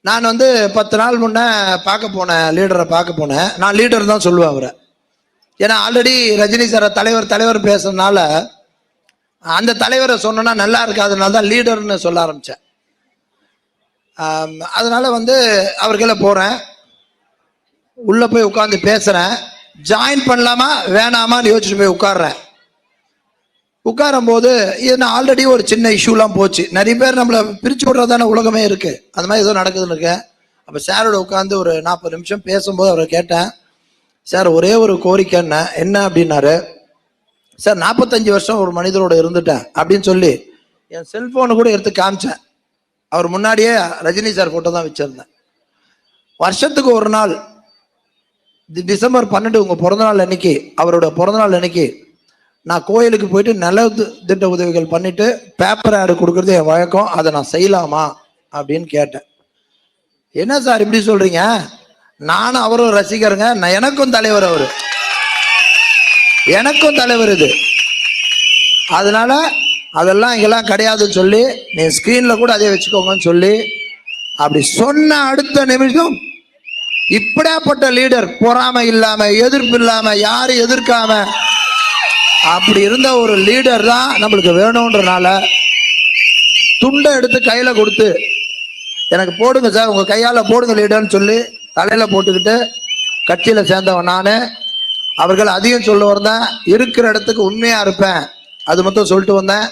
நான் 10 நாள் முன்ன பார்க்க போனேன், லீடரை பார்க்க போனேன். நான் லீடர் தான் சொல்லுவேன் அவரை. ஏன்னா ஆல்ரெடி ரஜினி சார் தலைவர் பேசுறதுனால அந்த தலைவரை சொன்னா நல்லா இருக்காதுனால தான் லீடர்னு சொல்ல ஆரம்பிச்சேன். அதனால அவர்களை போறேன், உள்ள போய் உட்காந்து பேசுறேன். ஜாயின் பண்ணலாமா வேணாமான்னு யோசிச்சுட்டு போய் உட்கார்றேன். உட்காரும் போது இது ஆல்ரெடி ஒரு சின்ன இஷ்யூலாம் போச்சு. நிறைய பேர் நம்மளை பிரிச்சு விடுறதான உலகமே இருக்கு. அது மாதிரி ஏதோ நடக்குதுன்னு இருக்கேன். அப்போ சாரோட உட்காந்து ஒரு 40 நிமிஷம் பேசும்போது அவரை கேட்டேன், சார் ஒரே ஒரு கோரிக்கை என்ன அப்படின்னாரு. சார் 45 வருஷம் ஒரு மனிதரோட இருந்துட்டேன் அப்படின்னு சொல்லி என் செல்போனு கூட எடுத்து காமிச்சேன். அவர் முன்னாடியே ரஜினி சார் போட்டோ தான் வச்சிருந்தேன். வருஷத்துக்கு ஒரு நாள் டிசம்பர் 12 உங்க பிறந்தநாள் அன்னைக்கு, அவரோட பிறந்தநாள் அன்னைக்கு நான் கோயிலுக்கு போயிட்டு நல திட்ட உதவிகள் பண்ணிட்டு பேப்பர் ஆடு கொடுக்கறது என் வழக்கம், அதை நான் செய்யலாமா அப்படின்னு கேட்டேன். என்ன சார் இப்படி சொல்றீங்க? நானும் அவரும் ரசிகருங்க, நான் எனக்கும் தலைவர், அவரு எனக்கும் தலைவர். இது அதனால அதெல்லாம் இங்கெல்லாம் கிடையாதுன்னு சொல்லி நீ ஸ்கிரீன்ல கூட அதே வச்சுக்கோங்கன்னு சொல்லி அப்படி சொன்ன அடுத்த நிமிஷம் இப்படியாப்பட்ட லீடர், பொறாமை இல்லாம எதிர்ப்பு இல்லாம யாரும் எதிர்க்காம அப்படி இருந்த ஒரு லீடர் தான் நம்மளுக்கு வேணும்ன்றனால துண்டை எடுத்து கையில கொடுத்து எனக்கு போடுங்க சார், உங்க கையால போடுங்க லீடர்னு சொல்லி தலையில போட்டுக்கிட்டு கட்சியில சேர்ந்தவன் நானு. அவர்கள் அதையும் சொல்ல வந்தேன், இருக்கிற இடத்துக்கு உண்மையா இருப்பேன், அது மட்டும் சொல்லிட்டு வந்தேன்.